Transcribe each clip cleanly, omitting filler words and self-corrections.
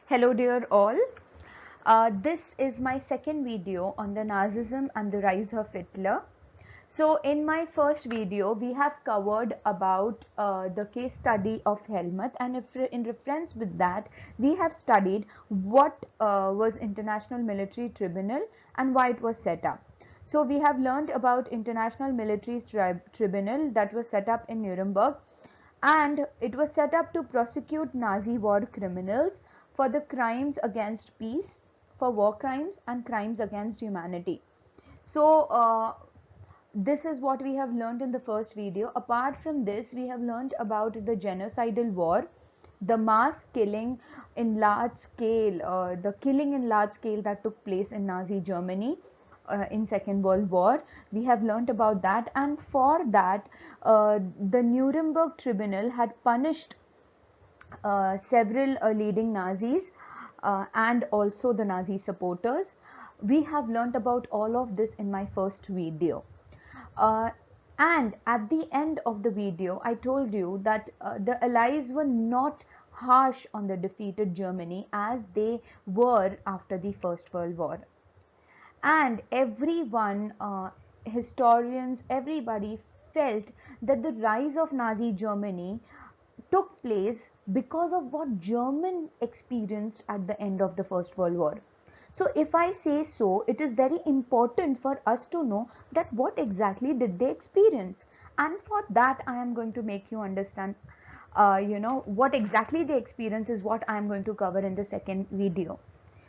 Hello dear all. This is my second video on the Nazism and the rise of Hitler. So in my first video we have covered about the case study of Helmut, and if in reference with that we have studied what was International Military Tribunal and why it was set up. So we have learned about International Military Tribunal that was set up in Nuremberg, and it was set up to prosecute Nazi war criminals for the crimes against peace, for war crimes and crimes against humanity. So this is what we have learned in the first video. Apart from this, we have learned about the genocidal war, the mass killing in large scale, the killing in large scale that took place in Nazi Germany in Second World War. We have learnt about that, and for that the Nuremberg Tribunal had punished several leading Nazis and also the Nazi supporters. We have learnt about all of this in my first video. And at the end of the video, I told you that the Allies were not harsh on the defeated Germany as they were after the First World War. And everyone, historians, everybody felt that the rise of Nazi Germany took place because of what German experienced at the end of the First World War. So if I say so, it is very important for us to know that what exactly did they experience, and for that I am going to make you understand what exactly they experience is what I am going to cover in the second video.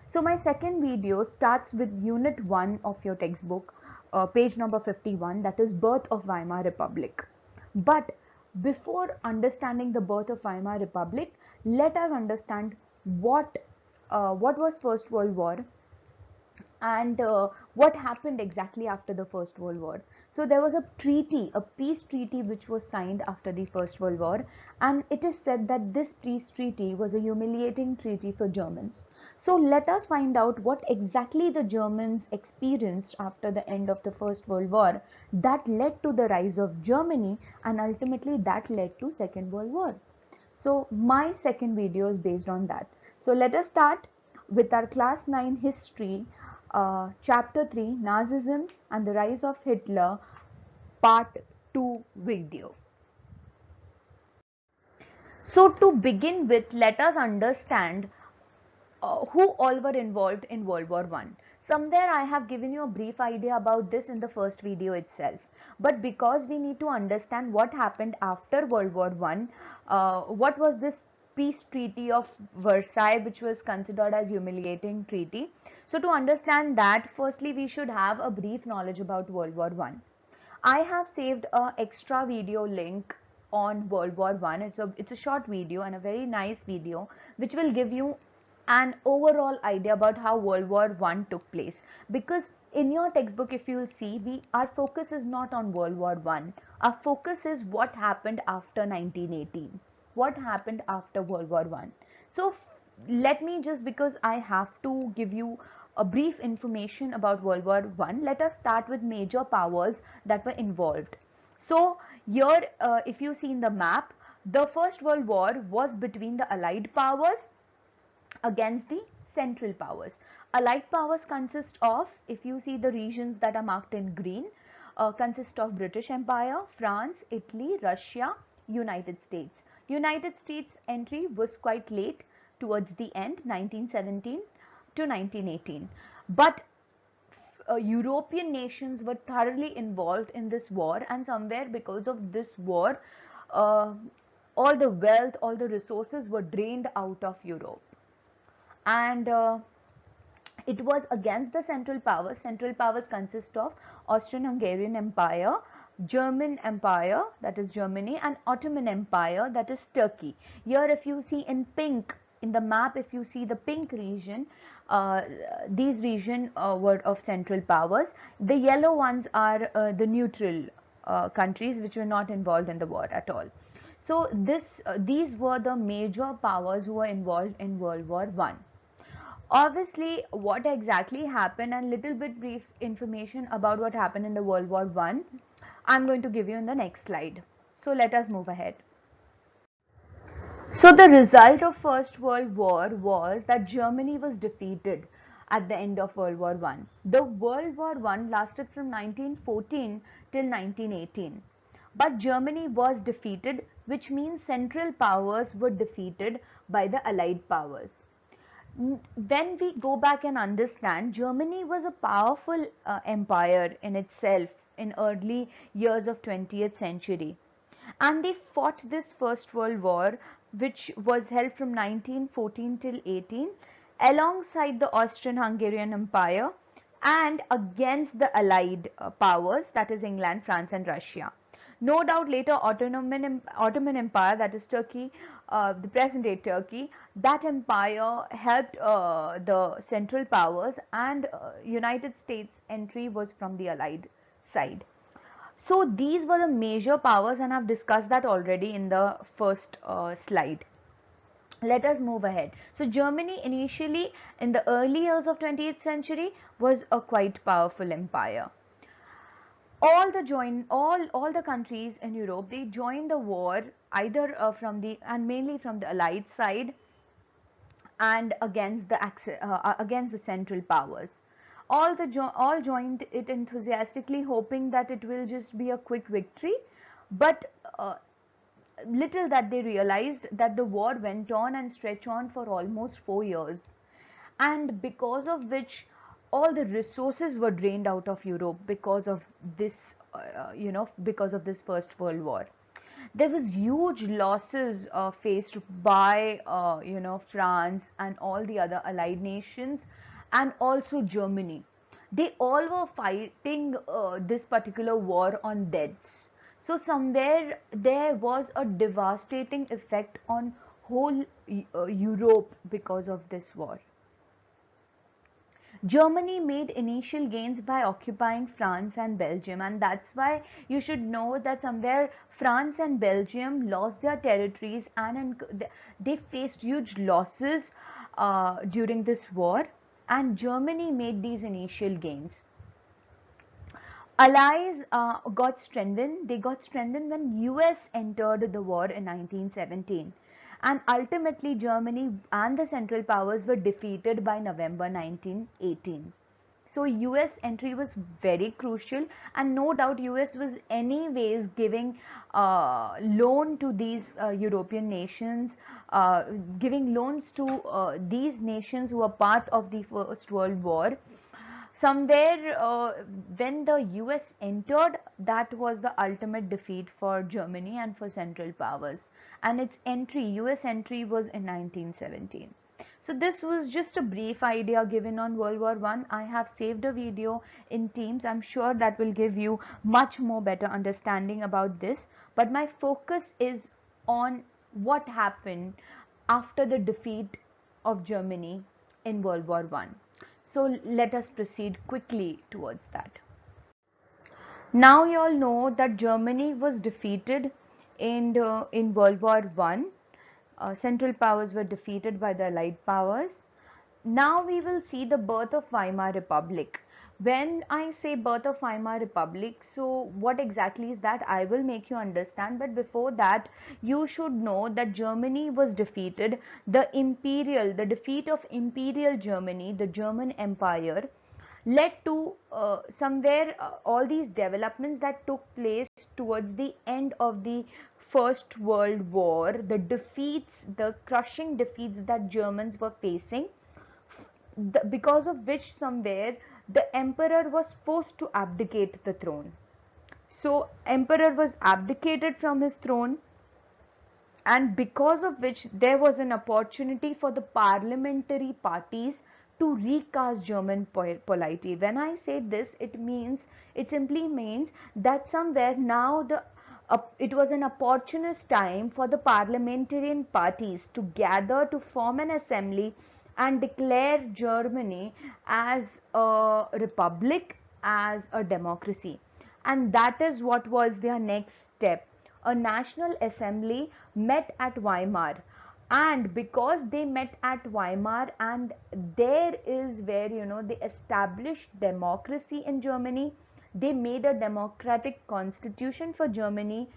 So my second video starts with unit 1 of your textbook, page number 51, that is birth of Weimar Republic. But before understanding the birth of Weimar Republic, let us understand what was First World War and what happened exactly after the First World War. So there was a treaty, a peace treaty which was signed after the First World War, and it is said that this peace treaty was a humiliating treaty for Germans. So let us find out what exactly the Germans experienced after the end of the First World War that led to the rise of Germany, and ultimately that led to Second World War. So my second video is based on that. So let us start with our class 9 history, chapter 3, Nazism and the rise of Hitler, part 2 video. So to begin with, let us understand who all were involved in World War I. Somewhere I have given you a brief idea about this in the first video itself. But because we need to understand what happened after World War I, what was this peace treaty of Versailles, which was considered as humiliating treaty. So to understand that, firstly we should have a brief knowledge about World War I. I have saved a extra video link on World War I. It's a short video and a very nice video which will give you an overall idea about how World War I took place. Because in your textbook, if you will see, our focus is not on World War I. Our focus is what happened after 1918. What happened after World War I. So let me just, because I have to give you a brief information about World War I, let us start with major powers that were involved. So here, if you see in the map, the First World War was between the Allied powers against the Central powers. Allied powers consist of, if you see the regions that are marked in green, consist of British Empire, France, Italy, Russia, United States. United States entry was quite late, towards the end, 1917 to 1918. But European nations were thoroughly involved in this war, and somewhere because of this war, uh, all the wealth, all the resources were drained out of Europe. And it was against the Central powers. Central powers consist of Austrian-Hungarian Empire, German Empire, that is Germany, and Ottoman Empire, that is Turkey. Here if you see in pink, in the map, if you see the pink region, these regions were of Central powers. The yellow ones are the neutral countries which were not involved in the war at all. So these were the major powers who were involved in World War I. Obviously, what exactly happened and little bit brief information about what happened in the World War I, I'm going to give you in the next slide. So let us move ahead. So the result of First World War was that Germany was defeated at the end of World War One. The World War One lasted from 1914 till 1918. But Germany was defeated, which means Central Powers were defeated by the Allied Powers. When we go back and understand, Germany was a powerful empire in itself in early years of 20th century, and they fought this First World War, which was held from 1914 till 18, alongside the Austrian-Hungarian Empire and against the Allied powers, that is England, France and Russia. No doubt later Ottoman Empire, that is Turkey, the present day Turkey, that empire helped the Central Powers, and United States entry was from the Allied side. So these were the major powers, and I've discussed that already in the first slide. Let us move ahead. So Germany initially in the early years of 20th century was a quite powerful empire. All the countries in Europe, they joined the war either from the and mainly from the Allied side and against the Central Powers. All joined it enthusiastically, hoping that it will just be a quick victory. But little that they realized that the war went on and stretched on for almost 4 years, and because of which all the resources were drained out of Europe because of this, because of this First World War. There was huge losses faced by France and all the other allied nations, and also Germany. They all were fighting this particular war on deaths. So somewhere there was a devastating effect on whole Europe because of this war. Germany made initial gains by occupying France and Belgium, and that's why you should know that somewhere France and Belgium lost their territories, and they faced huge losses during this war, and Germany made these initial gains. Allies got strengthened. They got strengthened when US entered the war in 1917, and ultimately Germany and the Central Powers were defeated by November 1918. So US entry was very crucial, and no doubt US was anyways giving loan to these European nations, giving loans to these nations who were part of the First World War. Somewhere when the US entered, that was the ultimate defeat for Germany and for Central Powers, and its entry, US entry, was in 1917. So this was just a brief idea given on World War I. I have saved a video in Teams. I'm sure that will give you much more better understanding about this, but my focus is on what happened after the defeat of Germany in World War I. So let us proceed quickly towards that. Now you all know that Germany was defeated in World War I. Central Powers were defeated by the Allied Powers. Now we will see the birth of Weimar Republic. When I say birth of Weimar Republic, so what exactly is that? I will make you understand, but before that, you should know that Germany was defeated. The defeat of Imperial Germany, the German Empire, led to somewhere all these developments that took place towards the end of the First World War, the defeats, the crushing defeats that Germans were facing, because of which somewhere the emperor was forced to abdicate the throne. So emperor was abdicated from his throne, and because of which there was an opportunity for the parliamentary parties to recast German polity. When I say this, it simply means that somewhere now it was an opportunist time for the parliamentarian parties to gather to form an assembly and declare Germany as a republic, as a democracy. And that is what was their next step. A national assembly met at Weimar, and because they met at Weimar, and there is where they established democracy in Germany. They made a democratic constitution for Germany,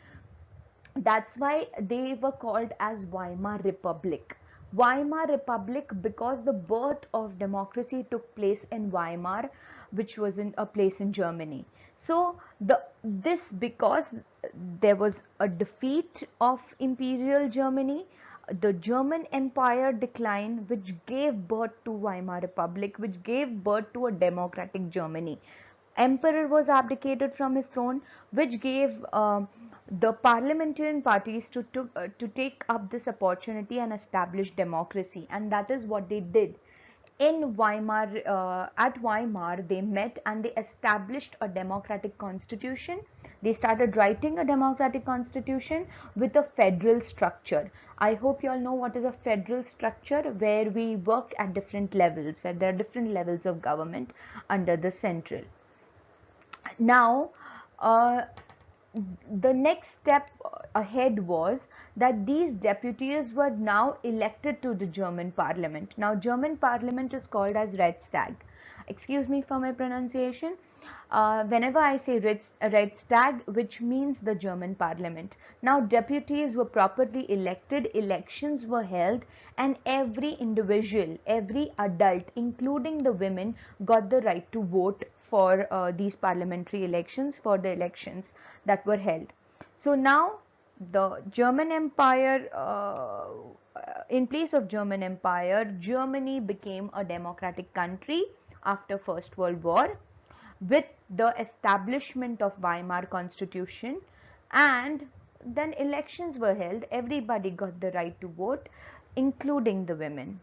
That's why they were called as Weimar Republic. Weimar Republic because the birth of democracy took place in Weimar, which was in a place in Germany. So this because there was a defeat of Imperial Germany, the German Empire declined, which gave birth to Weimar Republic, which gave birth to a democratic Germany. Emperor was abdicated from his throne, which gave the parliamentarian parties to take up this opportunity and establish democracy, and that is what they did. In Weimar, at Weimar, they met and they established a democratic constitution. They started writing a democratic constitution with a federal structure. I hope you all know what is a federal structure, where we work at different levels, where there are different levels of government under the central. Now, uh, the next step ahead was that these deputies were now elected to the German parliament. Now, German parliament is called as Reichstag. Excuse me for my pronunciation. Whenever I say Reichstag, which means the German parliament. Now, deputies were properly elected, elections were held, and every individual, every adult, including the women, got the right to vote for these parliamentary elections, for the elections that were held. So now the German Empire, in place of German Empire, Germany became a democratic country after First World War, with the establishment of Weimar Constitution, and then elections were held. Everybody got the right to vote, including the women.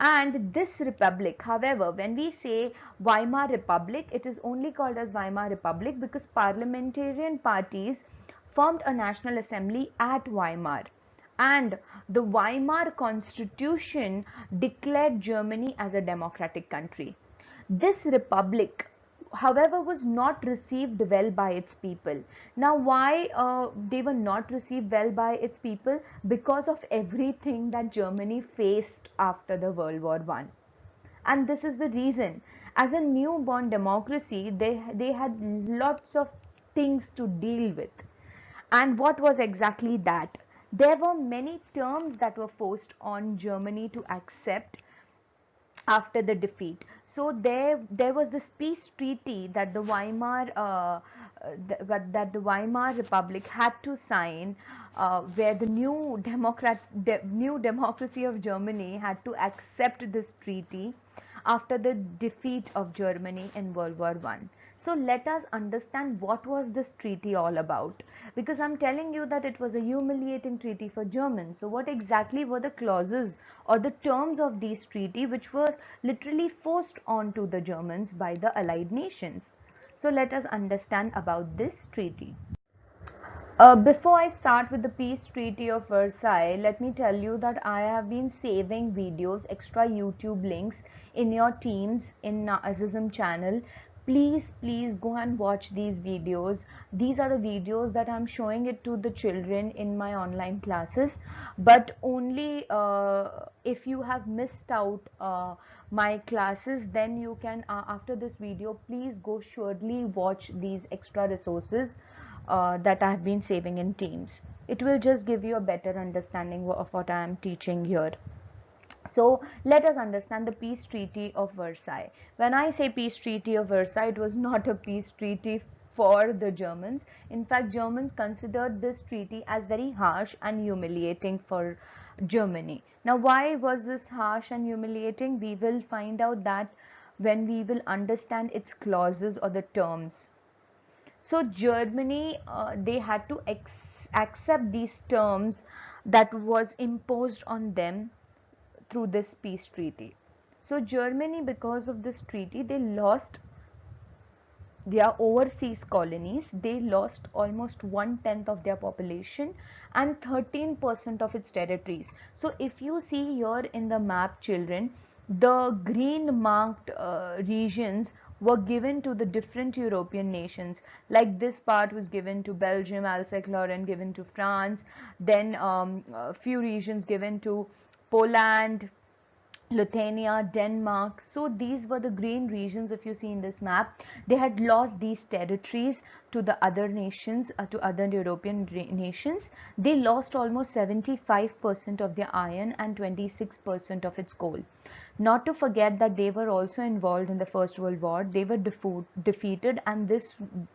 And this republic, however, when we say Weimar Republic, it is only called as Weimar Republic because parliamentarian parties formed a national assembly at Weimar. And the Weimar Constitution declared Germany as a democratic country. This republic, however, was not received well by its people. Now, why they were not received well by its people? Because of everything that Germany faced after the World War I. And this is the reason. As a newborn democracy, they had lots of things to deal with. And what was exactly that? There were many terms that were forced on Germany to accept after the defeat. So there was this peace treaty that the Weimar Republic had to sign, where the new democracy of Germany had to accept this treaty after the defeat of Germany in World War I. So let us understand what was this treaty all about, because I'm telling you that it was a humiliating treaty for Germans. So what exactly were the clauses or the terms of this treaty which were literally forced onto the Germans by the Allied nations? So let us understand about this treaty. Before I start with the Peace Treaty of Versailles, let me tell you that I have been saving videos, extra YouTube links in your teams in Nazism channel. Please go and watch these videos. These are the videos that I'm showing it to the children in my online classes, but only if you have missed out my classes, then you can, after this video, please go surely watch these extra resources that I have been saving in Teams. It will just give you a better understanding of what I am teaching here. So let us understand the Peace Treaty of Versailles. When I say Peace Treaty of Versailles, it was not a peace treaty for the Germans. In fact, Germans considered this treaty as very harsh and humiliating for Germany. Now, why was this harsh and humiliating? We will find out that when we will understand its clauses or the terms. So Germany, they had to accept these terms that was imposed on them through this peace treaty. So Germany, because of this treaty, they lost their overseas colonies. They lost almost 1/10 of their population and 13% of its territories. So if you see here in the map, children, the green marked regions were given to the different European nations. Like this part was given to Belgium, Alsace-Lorraine given to France, then a few regions given to Poland, Lithuania, Denmark. So these were the green regions. If you see in this map, they had lost these territories to the other nations, to other European nations. They lost almost 75% of their iron and 26% of its coal. Not to forget that they were also involved in the First World War. They were defeated, and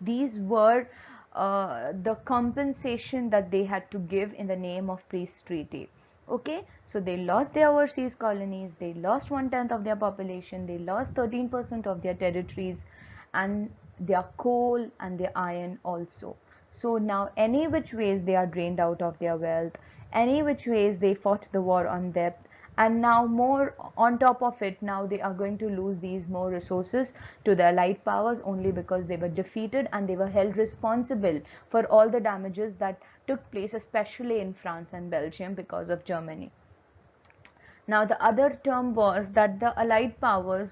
these were the compensation that they had to give in the name of peace treaty. Okay, so they lost their overseas colonies, they lost 1/10 of their population, they lost 13% of their territories, and their coal and their iron also. So now any which ways they are drained out of their wealth, any which ways they fought the war on debt, and now more on top of it, now they are going to lose these more resources to the allied powers only because they were defeated and they were held responsible for all the damages that took place, especially in France and Belgium, because of Germany. Now, the other term was that the Allied powers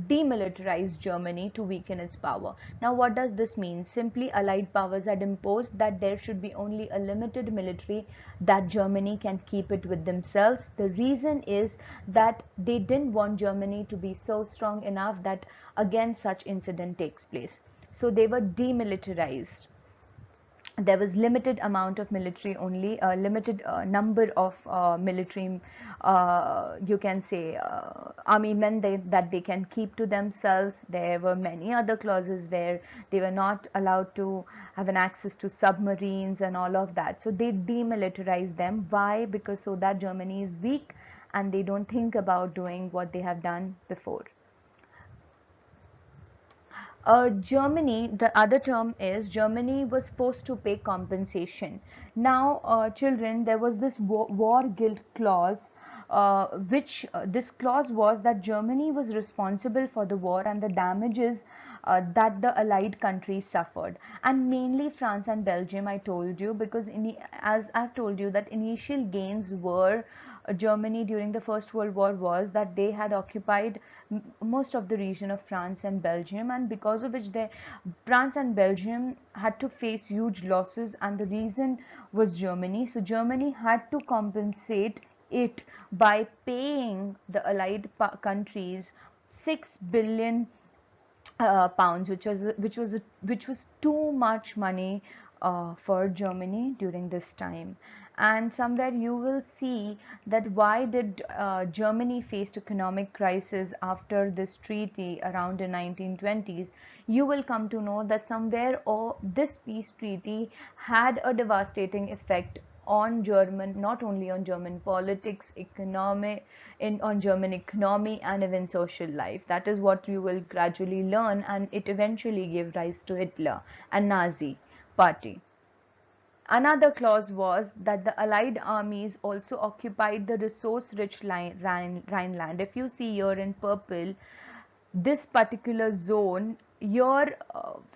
demilitarized Germany to weaken its power. Now, what does this mean? Simply, Allied powers had imposed that there should be only a limited military, that Germany can keep it with themselves. The reason is that they didn't want Germany to be so strong enough that again such incident takes place. So they were demilitarized. There was limited amount of military, only a limited number of military, you can say, army men that they can keep to themselves. There were many other clauses where they were not allowed to have an access to submarines and all of that. So they demilitarized them. Why? Because so that Germany is weak and they don't think about doing what they have done before. Germany, the other term is Germany was forced to pay compensation. Now, children, there was this war guilt clause, which this clause was that Germany was responsible for the war and the damages that the allied countries suffered, and mainly France and Belgium, I told you, because as I've told you that initial gains were Germany during the First World War was that they had occupied most of the region of France and Belgium, and because of which France and Belgium had to face huge losses, and the reason was Germany. So Germany had to compensate it by paying the allied countries 6 billion pounds, which was too much money for Germany during this time. And somewhere you will see that why did Germany faced economic crisis after this treaty around the 1920s. You will come to know that somewhere this peace treaty had a devastating effect on German, not only on German politics, economy, on German economy, and even social life. That is what you will gradually learn, and it eventually gave rise to Hitler and Nazi party. Another clause was that the Allied armies also occupied the resource-rich Rhineland. If you see here in purple, this particular zone,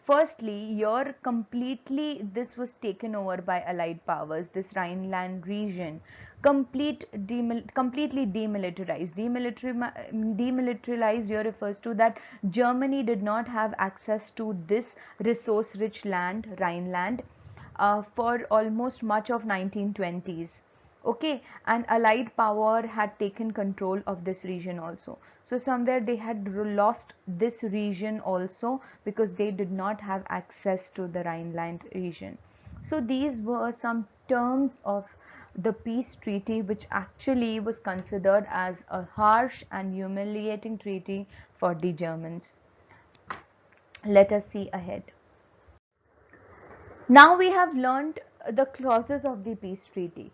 firstly, completely this was taken over by Allied powers, this Rhineland region, completely demilitarized. Demilitarized here refers to that Germany did not have access to this resource-rich land, Rhineland, for almost much of 1920s. Okay, and allied power had taken control of this region also. So somewhere they had lost this region also because they did not have access to the Rhineland region. So these were some terms of the peace treaty which actually was considered as a harsh and humiliating treaty for the Germans. Let us see ahead. Now we have learned the clauses of the peace treaty.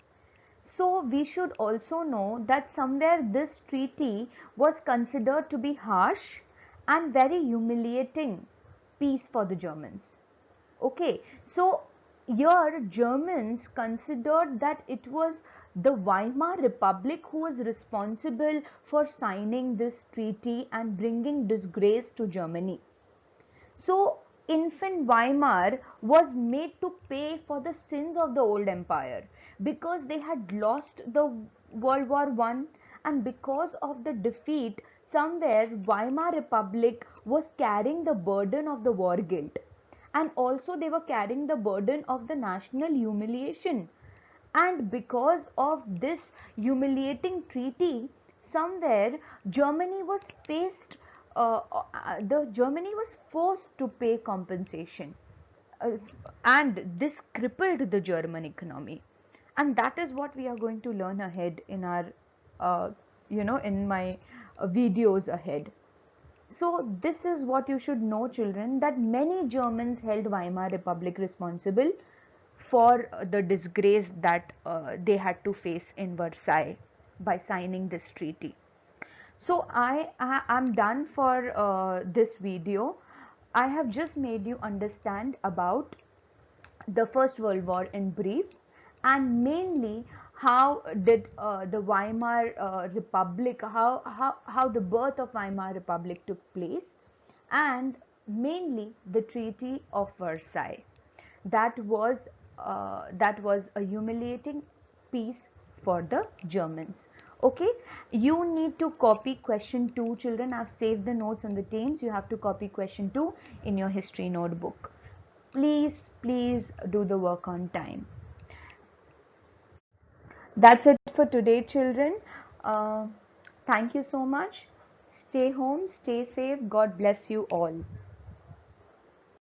So we should also know that somewhere this treaty was considered to be harsh and very humiliating peace for the Germans. Okay, so here Germans considered that it was the Weimar Republic who was responsible for signing this treaty and bringing disgrace to Germany. So infant Weimar was made to pay for the sins of the old empire because they had lost the World War I, and because of the defeat, somewhere Weimar Republic was carrying the burden of the war guilt, and also they were carrying the burden of the national humiliation. And because of this humiliating treaty, somewhere Germany was Germany was forced to pay compensation, uh, and this crippled the German economy. And that is what we are going to learn ahead in our, uh, in my videos ahead. So this is what you should know, children, that many Germans held Weimar Republic responsible for the disgrace that they had to face in Versailles by signing this treaty. So I am done for this video. I have just made you understand about the First World War in brief, and mainly how did the Weimar Republic, how the birth of Weimar Republic took place, and mainly the Treaty of Versailles. That was a humiliating piece for the Germans. Okay, you need to copy question 2, children. I've saved the notes on the teams. You have to copy question 2 in your history notebook. Please do the work on time. That's it for today, children. uh, Thank you so much. Stay home, stay safe. God bless you all.